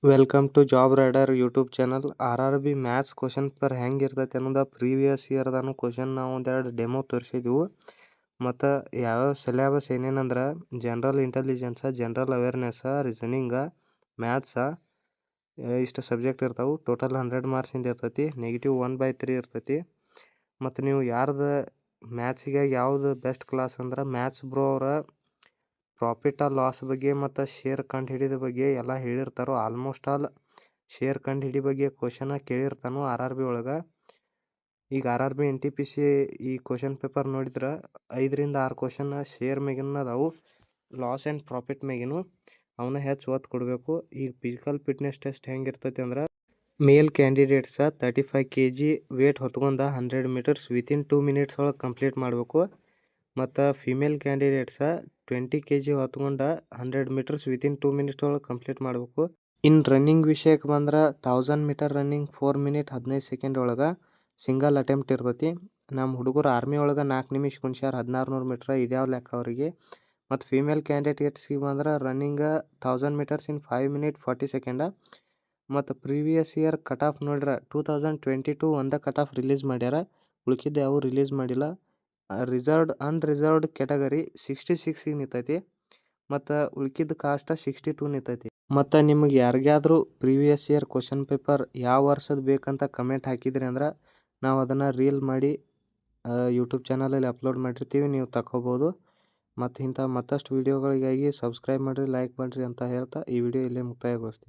Welcome to job rider YouTube channel. RRB maths question paper ಹೆಂಗಿರ್ತೈತೆ ಅನ್ನೋದು previous ಇಯರ್ದಾನು question ನಾವು ಒಂದೆರಡು ಡೆಮೋ ತೋರಿಸಿದ್ವು. ಮತ್ತು ಯಾವ್ಯಾವ ಸಿಲೆಬಸ್ ಏನೇನಂದ್ರೆ ಜನರಲ್ ಇಂಟೆಲಿಜೆನ್ಸ, ಜನರಲ್ ಅವೇರ್ನೆಸ್ಸ, ರೀಸನಿಂಗ, ಮ್ಯಾಥ್ಸ, ಇಷ್ಟು ಸಬ್ಜೆಕ್ಟ್ ಇರ್ತಾವೆ. ಟೋಟಲ್ 100 ಮಾರ್ಕ್ಸಿಂದ ಇರ್ತೈತಿ. -1/3 ಇರ್ತೈತಿ. ಮತ್ತು ನೀವು ಯಾರ್ದು ಮ್ಯಾಥ್ಸಿಗೆ ಯಾವುದು ಬೆಸ್ಟ್ ಕ್ಲಾಸ್ ಅಂದ್ರೆ ಮ್ಯಾಥ್ಸ್ ಬ್ರೋ ಅವರ ಪ್ರಾಫಿಟ್ ಆರ್ ಲಾಸ್ ಬಗ್ಗೆ ಮತ್ತು ಶೇರ್ ಕಂಡು ಹಿಡಿದ ಬಗ್ಗೆ ಎಲ್ಲ ಹೇಳಿರ್ತಾರೋ. ಆಲ್ಮೋಸ್ಟ್ ಆಲ್ ಶೇರ್ ಕಂಡು ಹಿಡಿ ಬಗ್ಗೆ ಕ್ವಶನ ಕೇಳಿರ್ತಾನೋ RRB ಒಳಗೆ. ಈಗ RRB NTPC ಈ ಕ್ವಶನ್ ಪೇಪರ್ ನೋಡಿದ್ರೆ 5ರಿಂದ 6 ಕ್ವಶನ್ ಶೇರ್ ಮೇಗಿನ ಅದಾವು, ಲಾಸ್ ಆ್ಯಂಡ್ ಪ್ರಾಫಿಟ್ ಮೇಗಿನು. ಅವನ್ನ ಹೆಚ್ಚು ಒತ್ತು ಕೊಡಬೇಕು. ಈಗ ಫಿಸಿಕಲ್ ಫಿಟ್ನೆಸ್ ಟೆಸ್ಟ್ ಹೆಂಗಿರ್ತೈತಿ ಅಂದ್ರೆ ಮೇಲ್ ಕ್ಯಾಂಡಿಡೇಟ್ಸ 35 kg ವೇಟ್ ಹೊತ್ಕೊಂಡು 100 ಮೀಟರ್ಸ್ ವಿತಿನ್ 2 ಮಿನಿಟ್ಸ್ ಒಳಗೆ ಕಂಪ್ಲೀಟ್ ಮಾಡಬೇಕು. ಮತ್ತು ಫಿಮೇಲ್ ಕ್ಯಾಂಡಿಡೇಟ್ಸ 20 kg ಹೊತ್ಕೊಂಡು 100 ಮೀಟರ್ಸ್ ವಿತಿನ್ 2 ಮಿನಿಟ್ಸ್ ಒಳಗೆ ಕಂಪ್ಲೀಟ್ ಮಾಡಬೇಕು. ಇನ್ನು ರನ್ನಿಂಗ್ ವಿಷಯಕ್ಕೆ ಬಂದ್ರೆ 1000 ಮೀಟರ್ ರನ್ನಿಂಗ್ 4 ಮಿನಿಟ್ 15 ಸೆಕೆಂಡ್ ಒಳಗೆ ಸಿಂಗಲ್ ಅಟೆಂಪ್ಟ್ ಇರ್ತೈತಿ. ನಮ್ಮ ಹುಡುಗರು ಆರ್ಮಿ ಒಳಗೆ 4 ನಿಮಿಷ ಕುಣ್ಸ್ಯಾರ 1600 ಮೀಟ್ರ್. ಇದ್ಯಾವ ಲೆಕ್ಕ ಅವರಿಗೆ. ಮತ್ತು ಫೀಮೇಲ್ ಕ್ಯಾಂಡಿಡೇಟ್ಸ್ಗೆ ಬಂದ್ರೆ ರನ್ನಿಂಗ್ 1000 ಮೀಟರ್ಸ್ ಇನ್ 5 ಮಿನಿಟ್ 40 ಸೆಕೆಂಡ. ಮತ್ತು ಪ್ರೀವಿಯಸ್ ಇಯರ್ ಕಟ್ ಆಫ್ ನೋಡ್ರೆ 2022 ಒಂದೇ ಕಟ್ ಆಫ್ ರಿಲೀಸ್ ಮಾಡ್ಯಾರ, ಉಳ್ಕಿದ್ದು ಯಾವ ರಿಲೀಸ್ ಮಾಡಿಲ್ಲ. ರಿಸರ್ವ್ಡ್ ಅನ್ರಿಸರ್ವ್ಡ್ ಕ್ಯಾಟಗರಿ 66 ನಿಂತೈತಿ. ಮತ್ತು ಉಳ್ಕಿದ್ದು ಕಾಸ್ಟ್ 62 ನಿಂತೈತಿ. ಮತ್ತು ನಿಮಗೆ ಯಾರಿಗಾದ್ರೂ ಪ್ರೀವಿಯಸ್ ಇಯರ್ ಕ್ವಶನ್ ಪೇಪರ್ ಯಾವ ವರ್ಷದ ಬೇಕಂತ ಕಮೆಂಟ್ ಹಾಕಿದ್ರಿ ಅಂದ್ರೆ ನಾವು ಅದನ್ನು ರೀಲ್ ಮಾಡಿ ಯೂಟ್ಯೂಬ್ ಚಾನಲಲ್ಲಿ ಅಪ್ಲೋಡ್ ಮಾಡಿರ್ತೀವಿ, ನೀವು ತಗೋಬೋದು. ಮತ್ತು ಇಂಥ ಮತ್ತಷ್ಟು ವೀಡಿಯೋಗಳಿಗಾಗಿ ಸಬ್ಸ್ಕ್ರೈಬ್ ಮಾಡಿರಿ, ಲೈಕ್ ಮಾಡಿರಿ ಅಂತ ಹೇಳ್ತಾ ಈ ವಿಡಿಯೋ ಇಲ್ಲೇ ಮುಕ್ತಾಯಗೊಳಿಸ್ತೀವಿ.